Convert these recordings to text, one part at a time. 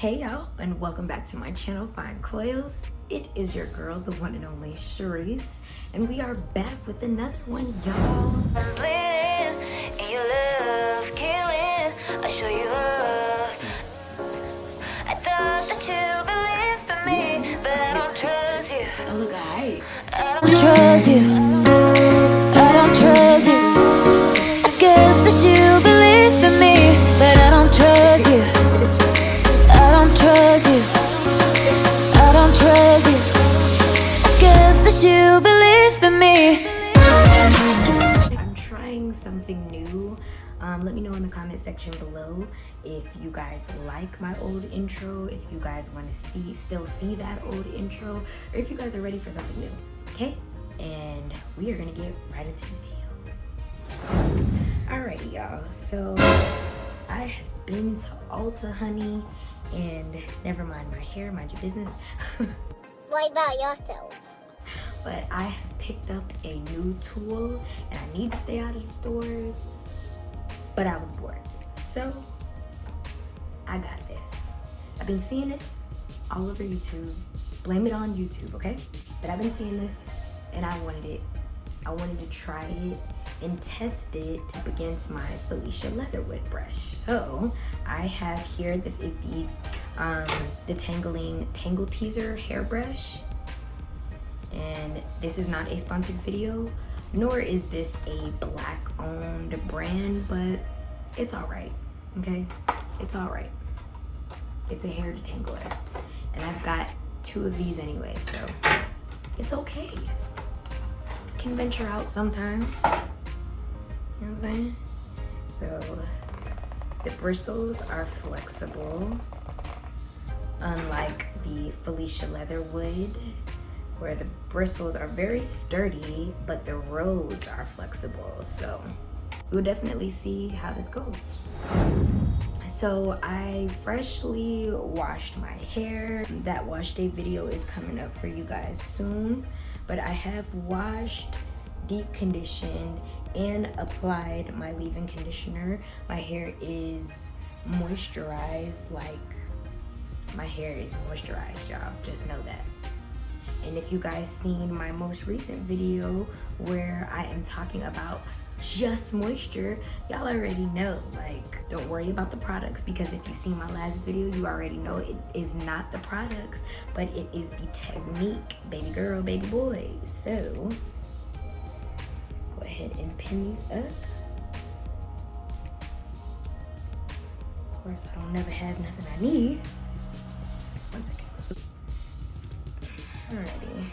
Hey y'all, and welcome back to my channel, Find Coils. It is your girl, the one and only Sharice, and we are back with another one, y'all. I'm bleeding, and your love killing. I show you love. I thought that you believed in me, but I don't trust you. Oh, look, alright. I don't trust you. I don't trust you. I guess that you believe in me, but I don't trust you. I don't trust you. I don't trust you. I guess that you believe in me. I'm trying something new. Let me know in the comment section below if you guys like my old intro, if you guys want to still see that old intro, or if you guys are ready for something new, okay? And we are gonna get right into this video. Alrighty, y'all, so I have been to Ulta, honey, and never mind my hair, mind your business. What about yourself? But I have picked up a new tool and I need to stay out of the stores, but I was bored. So I got this. I've been seeing it all over YouTube. Blame it on YouTube, okay? But I've been seeing this and I wanted it. I wanted to try it and test it up against my Felicia Leatherwood brush. So I have here, this is the Detangling TangleTeaser hairbrush. And this is not a sponsored video, nor is this a black owned brand, but it's all right, okay? It's all right. It's a hair detangler. And I've got 2 of these anyway, so it's okay. Can venture out sometimes. You know what I'm saying? So the bristles are flexible, unlike the Felicia Leatherwood, where the bristles are very sturdy, but the rows are flexible. So we'll definitely see how this goes. So I freshly washed my hair. That wash day video is coming up for you guys soon, but I have washed, deep conditioned, and applied my leave-in conditioner. My hair is moisturized, like my hair is moisturized, y'all, just know that. And if you guys seen my most recent video where I am talking about just moisture, y'all already know, like, don't worry about the products, because if you've seen my last video, you already know it is not the products, but it is the technique, baby girl, baby boy. So go ahead and pin these up. Of course, I don't never have nothing I need. One second. Alrighty.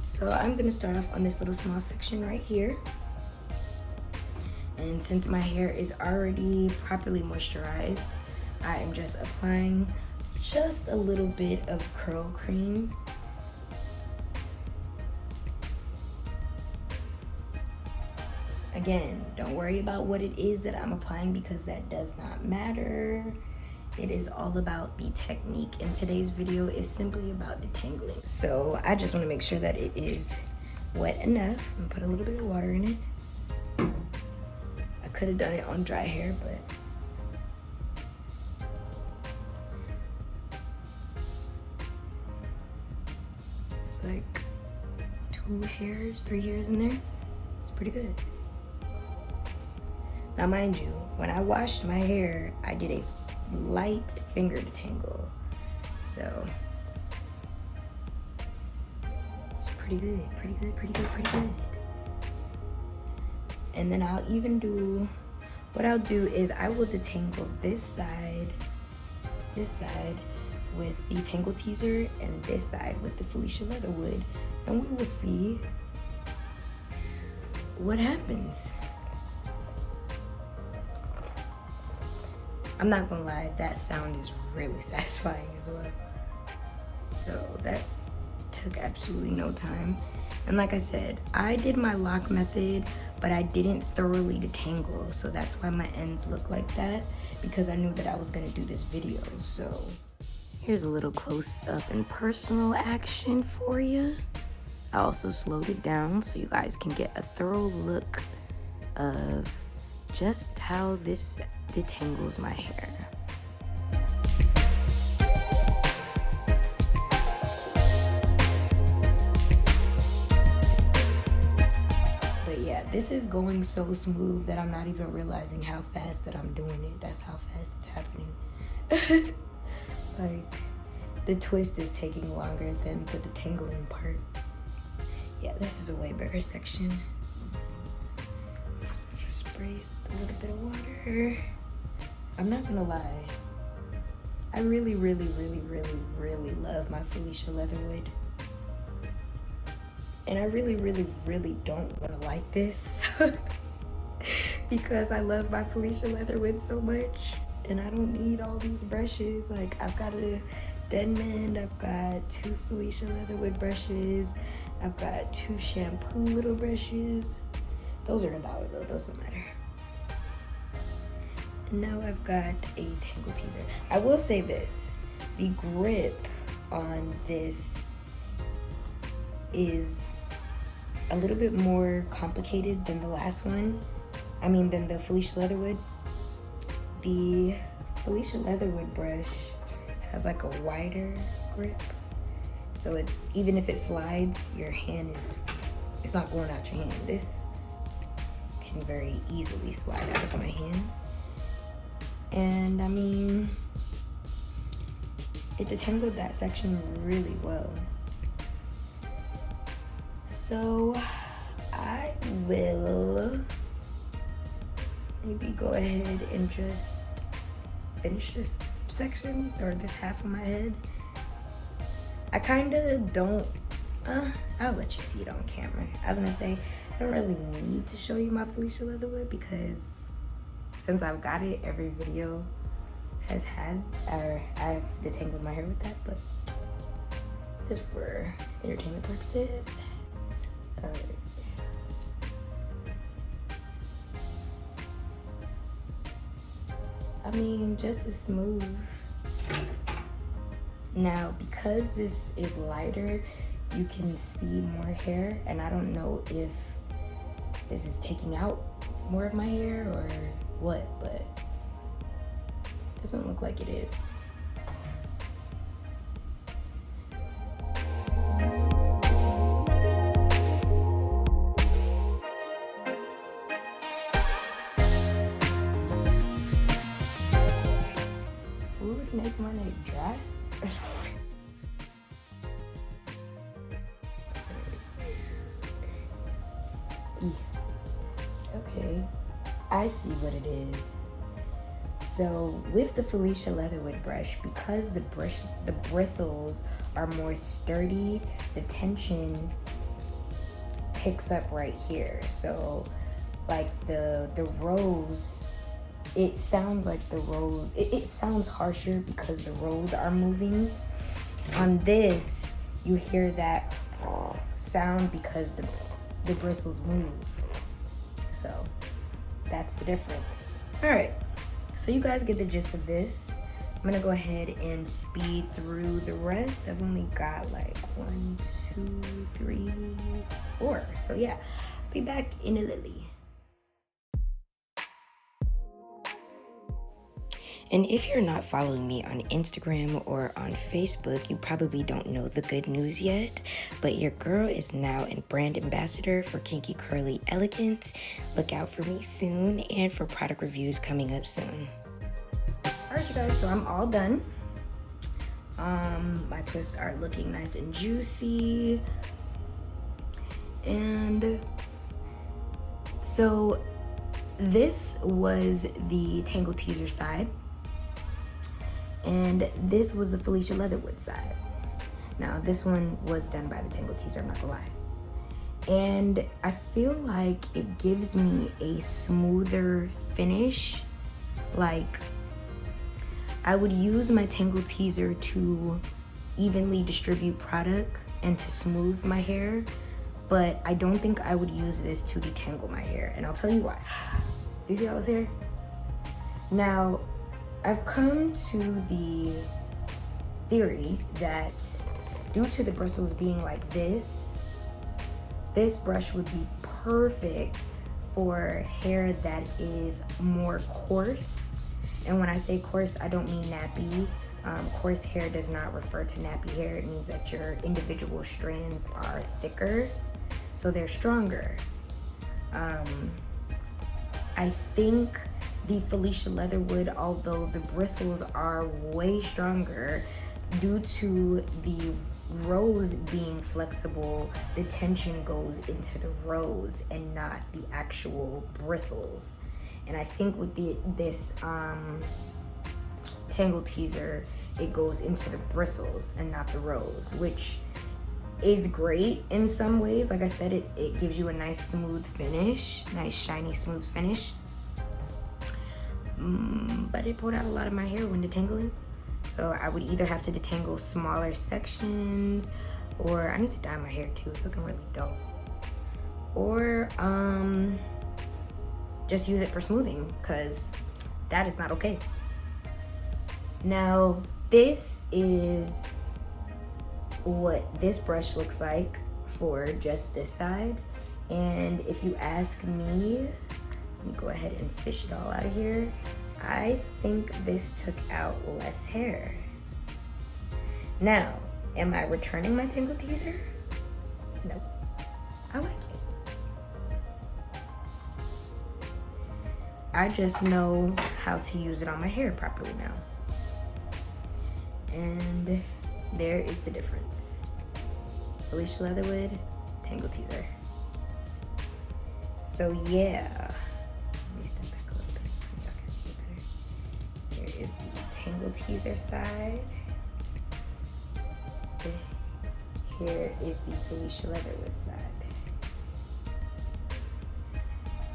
So I'm gonna start off on this little small section right here. And since my hair is already properly moisturized, I am just applying just a little bit of curl cream. Again, don't worry about what it is that I'm applying, because that does not matter. It is all about the technique, and today's video is simply about detangling. So I just want to make sure that it is wet enough. I'm gonna put a little bit of water in it. I could have done it on dry hair, but it's like 2 hairs, 3 hairs in there. It's pretty good. Now mind you, when I washed my hair, I did a light finger detangle, so it's pretty good, pretty good, pretty good, pretty good. And then I'll even do, what I'll do is I will detangle this side with the TangleTeaser, and this side with the Felicia Leatherwood, and we will see what happens. I'm not gonna lie, that sound is really satisfying as well. So that took absolutely no time. And like I said, I did my lock method, but I didn't thoroughly detangle. So that's why my ends look like that, because I knew that I was gonna do this video. So here's a little close up and personal action for you. I also slowed it down so you guys can get a thorough look of just how this detangles my hair. This is going so smooth that I'm not even realizing how fast that I'm doing it. That's how fast it's happening. Like, the twist is taking longer than the detangling part. Yeah, this is a way better section. Let's just spray it with a little bit of water. I'm not gonna lie. I really, really, really, really, really love my Felicia Leatherwood. And I really, really, really don't want to like this because I love my Felicia Leatherwood so much and I don't need all these brushes. Like, I've got a Denman, I've got 2 Felicia Leatherwood brushes, I've got 2 shampoo little brushes. Those are $1 though, those don't matter. And now I've got a TangleTeaser. I will say this, the grip on this is a little bit more complicated than the last one. I mean, than the Felicia Leatherwood. The Felicia Leatherwood brush has like a wider grip. So it, even if it slides, your hand is, it's not going out your hand. This can very easily slide out of my hand. And I mean, it detangled that section really well. So I will maybe go ahead and just finish this section or this half of my head. I kind of don't, I'll let you see it on camera. I was gonna say, I don't really need to show you my Felicia Leatherwood because since I've got it, every video has had, or I've detangled my hair with that, but just for entertainment purposes. All right. I mean, just as smooth. Now, because this is lighter, you can see more hair, and I don't know if this is taking out more of my hair or what, but it doesn't look like it is. Would make my neck dry. Okay, I see what it is. So with the Felicia Leatherwood brush, because the bristles are more sturdy, the tension picks up right here. So like the rose, it sounds like the rose, it sounds harsher because the rows are moving. On this, you hear that sound because the bristles move. So that's the difference. All right, so you guys get the gist of this. I'm gonna go ahead and speed through the rest. I've only got like 1, 2, 3, 4. So yeah, be back in a little. And if you're not following me on Instagram or on Facebook, you probably don't know the good news yet, but your girl is now a brand ambassador for Kinky Curly Elegance. Look out for me soon and for product reviews coming up soon. All right, you guys, so I'm all done. My twists are looking nice and juicy. And so this was the TangleTeaser side. And this was the Felicia Leatherwood side. Now, this one was done by the TangleTeaser, I'm not gonna lie. And I feel like it gives me a smoother finish. Like, I would use my TangleTeaser to evenly distribute product and to smooth my hair, but I don't think I would use this to detangle my hair. And I'll tell you why. Do you see all this hair? Now, I've come to the theory that due to the bristles being like this brush would be perfect for hair that is more coarse. And when I say coarse, I don't mean nappy. Coarse hair does not refer to nappy hair. It means that your individual strands are thicker, so they're stronger. I think the Felicia Leatherwood, although the bristles are way stronger, due to the rose being flexible, the tension goes into the rose and not the actual bristles. And I think with this TangleTeaser, it goes into the bristles and not the rose, which is great in some ways. Like I said, it gives you a nice smooth finish, nice shiny smooth finish. But it pulled out a lot of my hair when detangling. So I would either have to detangle smaller sections, or I need to dye my hair too, it's looking really dope. Or just use it for smoothing, because that is not okay. Now, this is what this brush looks like for just this side. And if you ask me, let me go ahead and fish it all out of here. I think this took out less hair. Now, am I returning my TangleTeaser? No, I like it. I just know how to use it on my hair properly now. And there is the difference. Felicia Leatherwood, TangleTeaser. So yeah, let me step back a little bit so y'all can see it better. There is the TangleTeaser side. Here is the Felicia Leatherwood side.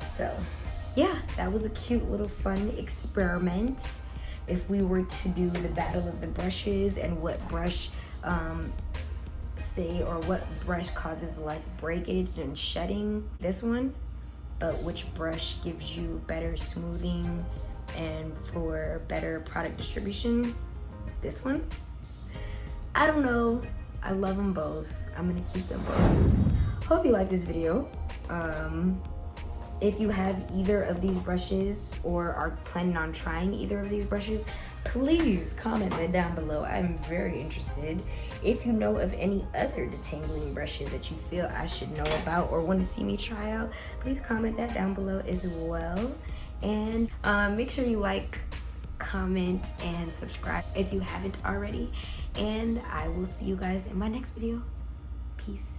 So yeah, that was a cute little fun experiment. If we were to do the battle of the brushes and what brush what brush causes less breakage and shedding, this one, but which brush gives you better smoothing and for better product distribution, this one. I don't know, I love them both. I'm gonna keep them both. Hope you like this video. If you have either of these brushes or are planning on trying either of these brushes, please comment that down below. I'm very interested. If you know of any other detangling brushes that you feel I should know about or want to see me try out, please comment that down below as well. And make sure you like, comment, and subscribe if you haven't already. And I will see you guys in my next video. Peace.